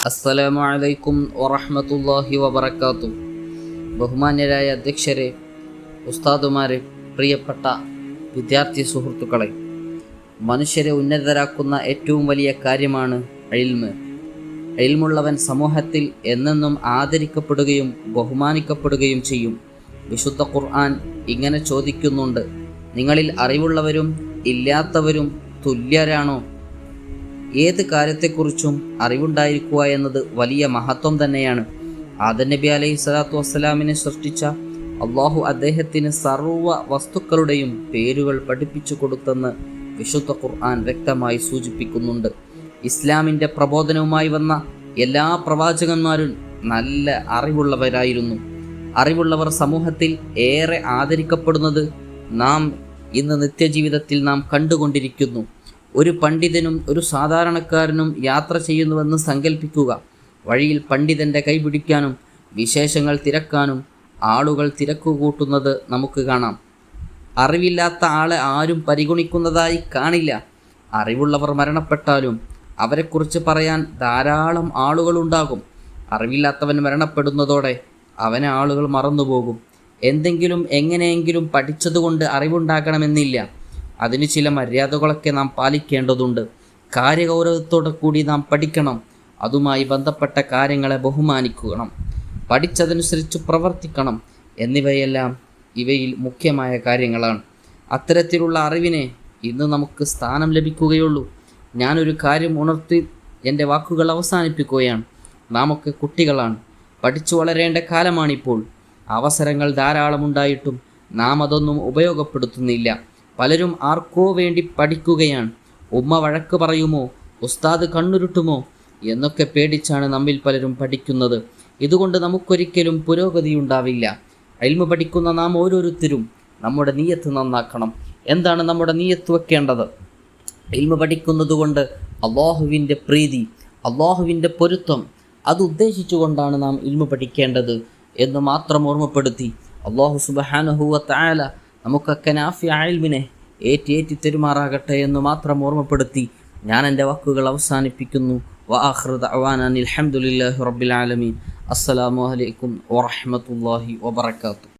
അസ്സലാമു അലൈക്കും വറഹ്മത്തുള്ളാഹി വബറകാതുഹു. ബഹുമാന്യരായ അധ്യക്ഷരെ, ഉസ്താദുമാരെ, പ്രിയപ്പെട്ട വിദ്യാർത്ഥി സുഹൃത്തുക്കളെ, മനുഷ്യരെ ഉന്നതരാക്കുന്ന ഏറ്റവും വലിയ കാര്യമാണ് ഇൽമ്. ഇൽമുള്ളവൻ സമൂഹത്തിൽ എന്നെന്നും ആദരിക്കപ്പെടുകയും ബഹുമാനിക്കപ്പെടുകയും ചെയ്യും. വിശുദ്ധ ഖുർആൻ ഇങ്ങനെ ചോദിക്കുന്നുണ്ട്: നിങ്ങളിൽ അറിവുള്ളവരും ഇല്ലാത്തവരും തുല്യരാണോ? ഏത് കാര്യത്തെക്കുറിച്ചും അറിവുണ്ടായിരിക്കുക എന്നത് വലിയ മഹത്വം തന്നെയാണ്. ആദം നബി അലൈഹി സ്വലാത്തു വസ്സലാമിനെ സൃഷ്ടിച്ച അള്ളാഹു അദ്ദേഹത്തിന് സർവ്വ വസ്തുക്കളുടെയും പേരുകൾ പഠിപ്പിച്ചു കൊടുത്തെന്ന് വിശുദ്ധ ഖുർആൻ വ്യക്തമായി സൂചിപ്പിക്കുന്നുണ്ട്. ഇസ്ലാമിൻ്റെ പ്രബോധനവുമായി വന്ന എല്ലാ പ്രവാചകന്മാരും നല്ല അറിവുള്ളവരായിരുന്നു. അറിവുള്ളവർ സമൂഹത്തിൽ ഏറെ ആദരിക്കപ്പെടുന്നത് നാം ഇന്ന് നിത്യജീവിതത്തിൽ നാം കണ്ടുകൊണ്ടിരിക്കുന്നു. ഒരു പണ്ഡിതനും ഒരു സാധാരണക്കാരനും യാത്ര ചെയ്യുന്നുവെന്ന് സങ്കല്പിക്കുക. വഴിയിൽ പണ്ഡിതൻ്റെ കൈപിടിക്കാനും വിശേഷങ്ങൾ തിരക്കാനും ആളുകൾ തിരക്കുകൂട്ടുന്നത് നമുക്ക് കാണാം. അറിവില്ലാത്ത ആളെ ആരും പരിഗണിക്കുന്നതായി കാണില്ല. അറിവുള്ളവർ മരണപ്പെട്ടാലും അവരെക്കുറിച്ച് പറയാൻ ധാരാളം ആളുകളുണ്ടാകും. അറിവില്ലാത്തവൻ മരണപ്പെടുന്നതോടെ അവനെ ആളുകൾ മറന്നുപോകും. എന്തെങ്കിലും എങ്ങനെയെങ്കിലും പഠിച്ചതുകൊണ്ട് അറിവുണ്ടാകണമെന്നില്ല. അതിന് ചില മര്യാദകളൊക്കെ നാം പാലിക്കേണ്ടതുണ്ട്. കാര്യഗൗരവത്തോടെ കൂടി നാം പഠിക്കണം. അതുമായി ബന്ധപ്പെട്ട കാര്യങ്ങളെ ബഹുമാനിക്കണം, പഠിച്ചതനുസരിച്ച് പ്രവർത്തിക്കണം എന്നിവയെല്ലാം ഇവയിൽ മുഖ്യമായ കാര്യങ്ങളാണ്. അത്തരത്തിലുള്ള അറിവിനെ ഇന്ന് നമുക്ക് സ്ഥാനം ലഭിക്കുകയുള്ളൂ. ഞാനൊരു കാര്യം ഉണർത്തി എൻ്റെ വാക്കുകൾ അവസാനിപ്പിക്കുകയാണ്. നാമൊക്കെ കുട്ടികളാണ്. പഠിച്ചു വളരേണ്ട കാലമാണിപ്പോൾ. അവസരങ്ങൾ ധാരാളമുണ്ടായിട്ടും നാം അതൊന്നും ഉപയോഗപ്പെടുത്തുന്നില്ല. പലരും ആർക്കോ വേണ്ടി പഠിക്കുകയാണ്. ഉമ്മ വഴക്ക് പറയുമോ, ഉസ്താദ് കണ്ണുരുട്ടുമോ എന്നൊക്കെ പേടിച്ചാണ് നമ്മിൽ പലരും പഠിക്കുന്നത്. ഇതുകൊണ്ട് നമുക്കൊരിക്കലും പുരോഗതിയുണ്ടാവില്ല. ഇൽമ് പഠിക്കുന്ന നാം ഓരോരുത്തരും നമ്മുടെ നിയ്യത്ത് നന്നാക്കണം. എന്താണ് നമ്മുടെ നിയ്യത്ത് വെക്കേണ്ടത്? ഇൽമ് പഠിക്കുന്നത് കൊണ്ട് അള്ളാഹുവിൻ്റെ പ്രീതി, അള്ളാഹുവിൻ്റെ പൊരുത്തം, അത് ഉദ്ദേശിച്ചുകൊണ്ടാണ് നാം ഇൽമ് പഠിക്കേണ്ടത് എന്ന് മാത്രം ഓർമ്മപ്പെടുത്തി അള്ളാഹു സുബ്ഹാനഹു വ തആല നമുക്കൊക്കെ നാഫിഅ ഇൽമിനെ ഏറ്റി തെരുമാറാകട്ടെ എന്ന് മാത്രം ഓർമ്മപ്പെടുത്തി ഞാൻ എൻ്റെ വാക്കുകൾ അവസാനിപ്പിക്കുന്നു. വആഖിറു ദഅവാനാ അൽഹംദുലില്ലാഹി റബ്ബിൽ ആലമീൻ. അസ്സലാമു അലൈക്കും വറഹ്മത്തുള്ളാഹി വബറകാതുഹു.